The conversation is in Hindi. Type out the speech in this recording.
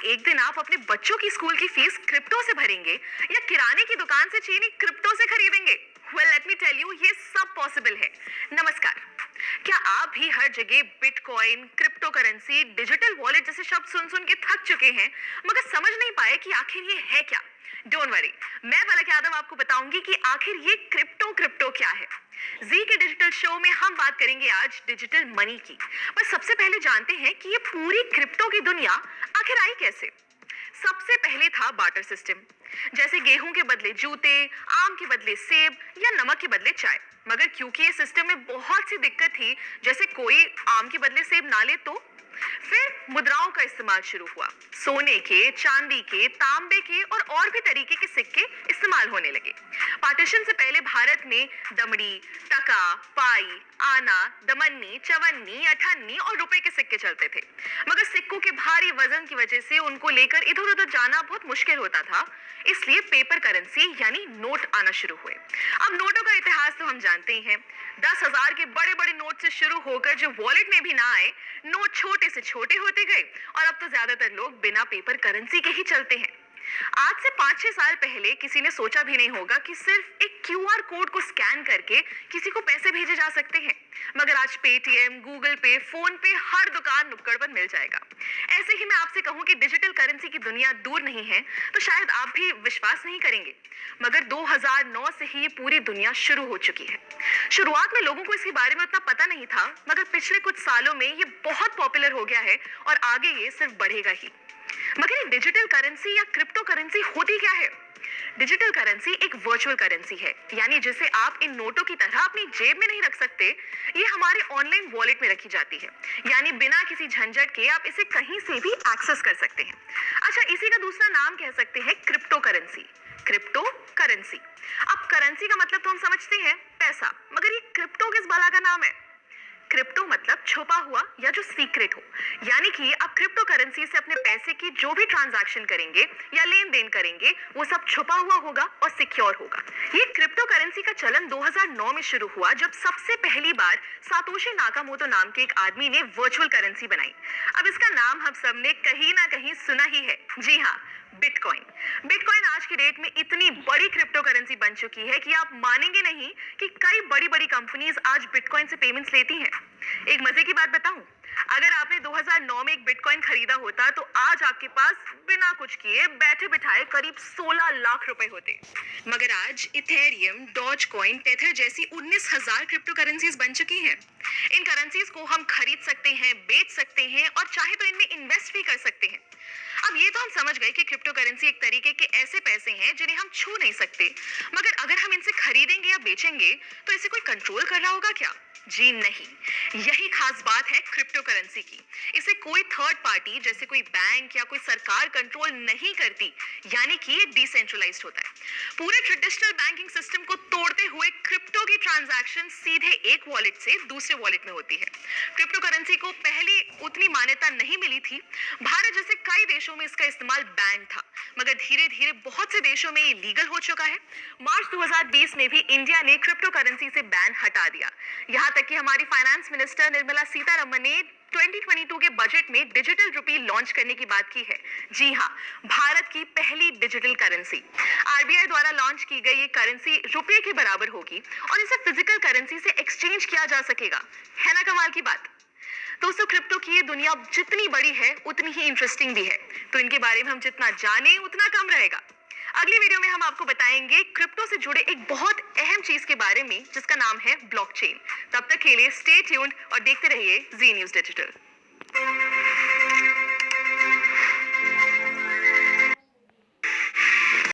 एक दिन आप अपने बच्चों की स्कूल की फीस क्रिप्टो से भरेंगे या किराने की दुकान से चीनी क्रिप्टो से खरीदेंगे? Well let me tell you, ये सब पॉसिबल है। नमस्कार। क्या आप भी हर जगह bitcoin, crypto currency, digital wallet जैसे शब्द सुन सुन के थक चुके हैं मगर समझ नहीं पाए कि आखिर ये है क्या? डोंट वरी, मैं पलक यादव आपको बताऊंगी कि आखिर ये क्रिप्टो क्रिप्टो क्या है। जी के डिजिटल शो में हम बात करेंगे आज डिजिटल मनी की। पर सबसे पहले जानते हैं कि ये पूरी क्रिप्टो की दुनिया आखिर आई कैसे। सबसे पहले था बार्टर सिस्टम, जैसे गेहूं के बदले जूते, आम के बदले सेब या नमक के बदले चाय। मगर क्योंकि ये सिस्टम में बहुत सी दिक्कत थी, जैसे कोई आम के बदले सेब ना ले तो फिर मुद्राओं का इस्तेमाल शुरू हुआ। सोने के, चांदी के, तांबे के और भी तरीके के सिक्के इस्तेमाल होने लगे। पार्टीशन से पहले भारत में दमड़ी, टका, पाई, आना, दमन्नी, चवन्नी, अठन्नी और रुपए के सिक्के चलते थे। मगर सिक्कों के भारी वजन की वजह से उनको लेकर इधर उधर जाना बहुत मुश्किल होता था, इसलिए पेपर करेंसी यानी नोट आना शुरू हुए। अब नोटों का इतिहास तो हम जानते ही हैं। 10,000 के बड़े बड़े नोट से शुरू होकर जो वॉलेट में भी ना आए, नोट छोटे से छोटे होते गए और अब तो ज्यादातर लोग बिना पेपर करेंसी के ही चलते हैं। आज से 5-6 साल पहले किसी ने सोचा भी नहीं होगा कि सिर्फ एक क्यूआर कोड को स्कैन करके किसी को पैसे भेजे जा सकते हैं। मगर आज पेटीएम, गूगल पे, फोन पे हर दुकान नुक्कड़ पर मिल जाएगा। ऐसे ही मैं आपसे कहूं कि डिजिटल करेंसी की दुनिया दूर नहीं है तो शायद आप भी विश्वास नहीं करेंगे, मगर 2009 से ही ये पूरी दुनिया शुरू हो चुकी है। शुरुआत में लोगों को इसके बारे में उतना पता नहीं था, मगर पिछले कुछ सालों में ये बहुत पॉपुलर हो गया है और आगे ये सिर्फ बढ़ेगा ही। मगर ये डिजिटल करेंसी या क्रिप्टो करेंसी होती क्या है? डिजिटल करेंसी एक वर्चुअल करेंसी है, यानी जिसे आप इन नोटों की तरह अपनी जेब में नहीं रख सकते। ये हमारे ऑनलाइन वॉलेट में रखी जाती है, यानी बिना किसी झंझट के आप इसे कहीं से भी एक्सेस कर सकते हैं। अच्छा, इसी का दूसरा नाम कह सकते हैं क्रिप्टो करेंसी। Crypto currency. अब करेंसी का मतलब तो हम समझते हैं पैसा, मगर ये क्रिप्टो किस बला का नाम है? क्रिप्टो मतलब छुपा हुआ या जो सीक्रेट हो, यानी कि आप क्रिप्टो करेंसी से अपने पैसे की जो भी ट्रांजैक्शन करेंगे या लेन देन करेंगे वो सब छुपा हुआ होगा और सिक्योर होगा। ये क्रिप्टो करेंसी का चलन 2009 में शुरू हुआ, जब सबसे पहली बार सातोशी नाकामोटो नाम के एक आदमी ने वर्चुअल करेंसी बनाई। अब इसका नाम हम सब ने कहीं ना कहीं सुना ही है। जी हाँ, बिटकॉइन। बिटकॉइन आज की डेट में इतनी बड़ी क्रिप्टो करेंसी बन चुकी है कि आप मानेंगे नहीं कि कई बड़ी बड़ी कंपनीज आज बिटकॉइन से पेमेंट्स लेती हैं। एक मजे की बात बताऊं, अगर आपने 2009 में एक बिटकॉइन खरीदा होता तो आज आपके पास बिना कुछ किए बैठे बिठाए करीब 16 लाख रुपए होते। मगर आज इथेरियम, डॉज कॉइन, टेथर जैसी 19,000 क्रिप्टो करेंसीज बन चुकी हैं। इन करेंसीज को हम खरीद सकते हैं, बेच सकते हैं और चाहे तो इनमें इन्वेस्ट भी कर सकते हैं। अब ये तो हम समझ गए कि क्रिप्टो करेंसी एक तरीके के ऐसे पैसे हैं जिन्हें हम छू नहीं सकते, मगर अगर हम इनसे खरीदेंगे या बेचेंगे तो इसे कोई कंट्रोल कर रहा होगा क्या? जी नहीं। यही खास बात है क्रिप्टो करेंसी की। इसे कोई थर्ड पार्टी जैसे कोई बैंक या कोई सरकार कंट्रोल नहीं करती, यानी कि ये डिसेंट्रलाइज्ड होता है। पूरे ट्रेडिशनल बैंकिंग सिस्टम को तोड़ते हुए क्रिप्टो की ट्रांजैक्शन सीधे एक वॉलेट से दूसरे वॉलेट में होती है। क्रिप्टो करेंसी को पहले उतनी मान्यता नहीं मिली थी। भारत जैसे कई देशों में इसका इस्तेमाल बैन था, मगर धीरे धीरे बहुत से देशों में ये लीगल हो चुका है। मार्च 2020 में भी इंडिया ने क्रिप्टो करेंसी से बैन हटा दिया। यहाँ तक कि हमारी फाइनेंस मिनिस्टर निर्मला सीतारमण ने 2022 के बजट में डिजिटल रुपी लॉन्च करने की बात की है। जी हाँ, भारत की पहली डिजिटल करेंसी। आरबीआई द्वारा लॉन्च की गई ये करेंसी रुपये के बराबर होगी और इसे फिजिकल करेंसी से एक्सचेंज किया जा सकेगा। है ना कमाल की बात? दोस्तों, क्रिप्टो की ये दुनिया जितनी बड़ी है उतनी ही इंटरेस्टिंग भी है, तो इनके बारे में हम जितना जाने उतना कम रहेगा। अगली वीडियो में हम आपको बताएंगे क्रिप्टो से जुड़े एक बहुत अहम चीज के बारे में, जिसका नाम है ब्लॉकचेन। तब तक के लिए स्टे ट्यून्ड और देखते रहिए जी न्यूज़ डिजिटल।